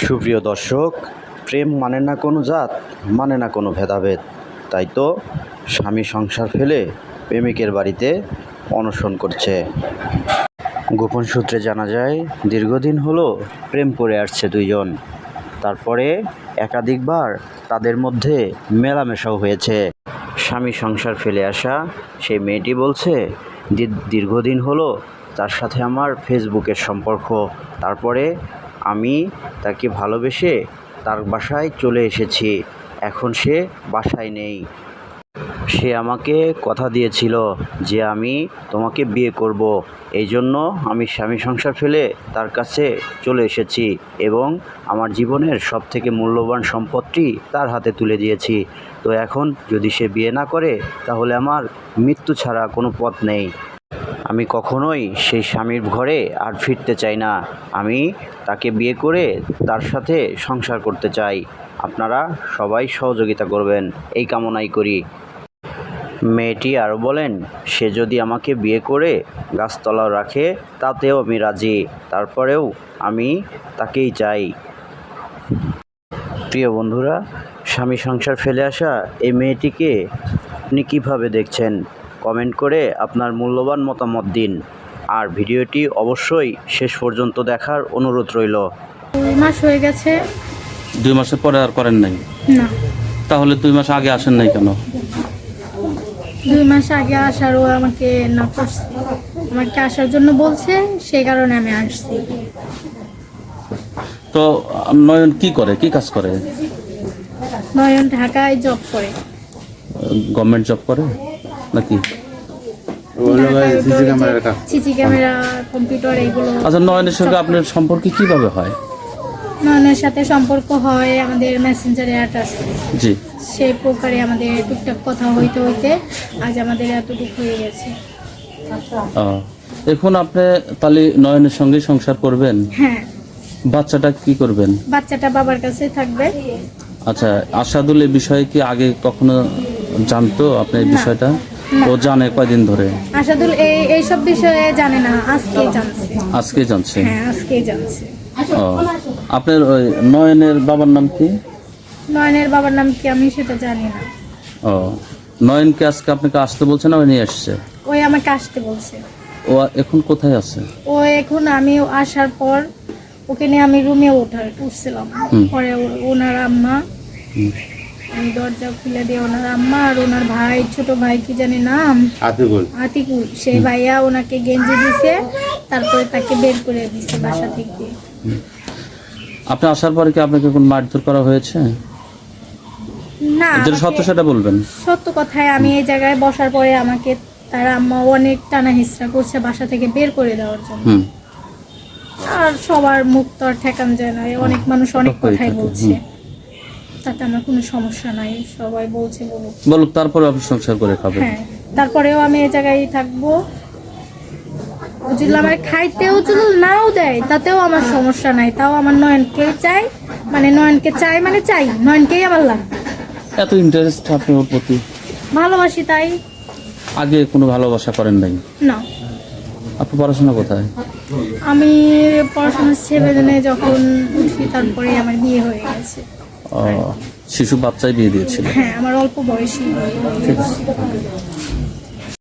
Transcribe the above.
সুপ্রিয় দর্শক, প্রেম মানে না কোনো জাত, মানে না কোনো ভেদাভেদ। তাই তো স্বামী সংসার ফেলে প্রেমিকের বাড়িতে অনশন করছে। গোপন সূত্রে জানা যায়, দীর্ঘদিন হলো প্রেম করে আসছে দুইজন। তারপরে একাধিকবার তাদের মধ্যে মেলামেশাও হয়েছে। স্বামী সংসার ফেলে আসা সেই মেয়েটি বলছে, দীর্ঘদিন হলো তার সাথে আমার ফেসবুকের সম্পর্ক। তারপরে আমি তাকে ভালোবেসে তার বাসায় চলে এসেছি। এখন সে বাসায় নেই। সে আমাকে কথা দিয়েছিল যে আমি তোমাকে বিয়ে করব। এই জন্য আমি স্বামী সংসার ফেলে তার কাছে চলে এসেছি এবং আমার জীবনের সবথেকে মূল্যবান সম্পদটি তার হাতে তুলে দিয়েছি। তো এখন যদি সে বিয়ে না করে, তাহলে আমার মৃত্যু ছাড়া কোনো পথ নেই। আমি কখনোই সেই স্বামীর ঘরে আর ফিরতে চাই না। আমি তাকে বিয়ে করে তার সাথে সংসার করতে চাই। আপনারা সবাই সহযোগিতা করবেন, এই কামনাই করি। মেয়েটি আরও বলেন, সে যদি আমাকে বিয়ে করে গাছতলাও রাখে তাতেও আমি রাজি। তারপরেও আমি তাকেই চাই। প্রিয় বন্ধুরা, স্বামী সংসার ফেলে আসা এই মেয়েটিকে আপনি কীভাবে দেখছেন? কমেন্ট করে আপনার মূল্যবান মতামত দিন। আর ভিডিওটি অবশ্যই শেষ পর্যন্ত দেখার অনুরোধ রইল। 2 মাস হয়ে গেছে। 2 মাসের পরে আর করেন নাই? না। তাহলে 2 মাস আগে আসেন নাই কেন? 2 মাস আগে আসারও আমাকে না করছে, আমাকে আসার জন্য বলছে, সেই কারণে আমি আসছি। তো নয়ন কি করে, কি কাজ করে? নয়ন ঢাকায় জব করে। গভর্নমেন্ট জব করে নাকি? সিসি ক্যামেরা, কম্পিউটার এগুলো। আচ্ছা, নয়নের সঙ্গে আপনার সম্পর্ক কিভাবে হয়? নয়নের সাথে সম্পর্ক হয় আমাদের মেসেঞ্জারে অ্যাড আছে। জি। সেই প্রকারে আমাদের টুকটাক কথা হইতে হইতে আজ আমাদের এতটুকু হয়ে গেছে। এখন আপনি তাহলে নয়নের সঙ্গে সংসার করবেন? হ্যাঁ। বাচ্চাটা কি করবেন? বাচ্চাটা বাবার কাছে থাকবে। আচ্ছা, আশাদুল এই বিষয়ে কি আগে কখনো জানতো আপনি এই বিষয়টা? ও জানে কয়দিন ধরে? আশাদুল এইসব বিষয়ে জানে না, আজকেই জানছে। আজকেই জানছে? হ্যাঁ, আজকেই জানছে। আপনার ওই নয়নের বাবার নাম কি? নয়নের বাবার নাম কি আমি সেটা জানি না। নয়নকে আজকে আপনাকে আসতে বলছে না, ওই নিয়ে আসছে? ওই আমাকে আসতে বলছে। ও এখন কোথায় আছে? ও এখন আমি আসার পর ওকে নিয়ে আমি রুমে উঠছিলাম। পরে ওনার আম্মা, আমি দরজা খুলে দিয়ে ওনার আম্মা আর ওনার ভাই, ছোট ভাই কি জানি নাম, আতিকুল, সেই ভাইয়া ওনাকে গেঞ্জি দিছে, তারপরে তাকে বের করে দিছে বাসা থেকে। আপনি আসার পরে কি আপনাকে কোন মারধর করা হয়েছে? না, যেটা সত্য সেটা বলবেন। সত্য কথায় আমি এই জায়গায় বসার পরে আমাকে তার আম্মা অনেক টানা হিচড়া করছে বাসা থেকে বের করে দেওয়ার জন্য। আর সবার মুখ তো আর ঠেকান যায় না, অনেক মানুষ অনেক কথাই বলছে, তাতে আমার কোনো সমস্যা নাই, সবাই বলছে বলুক। তারপরে আপনি সংসার করে খাবেন? হ্যাঁ, তারপরেও আমি এই জায়গায় থাকবো। যদি আমার খাইতেও যদি নাও দেয় তাতেও আমার সমস্যা নাই, তাও আমার নয়নকে চাই, মানে নয়নকে চাই, মানে চাই, নয়নকেই আমার লাগবে। এত ইন্টারেস্ট আপনি ওর প্রতি? ভালোবাসি তাই। আগে কোনো ভালোবাসা করেন নাই? না। আপনি পড়াশোনা কোথায়? আমি পড়াশোনা 7-এ যখন উঠি তারপরে আমার বিয়ে হয়ে গেছে। শিশু বাচ্চাই বিয়ে দিয়েছিল? হ্যাঁ, আমার অল্প বয়সী বিয়ে হয়ে গেছে।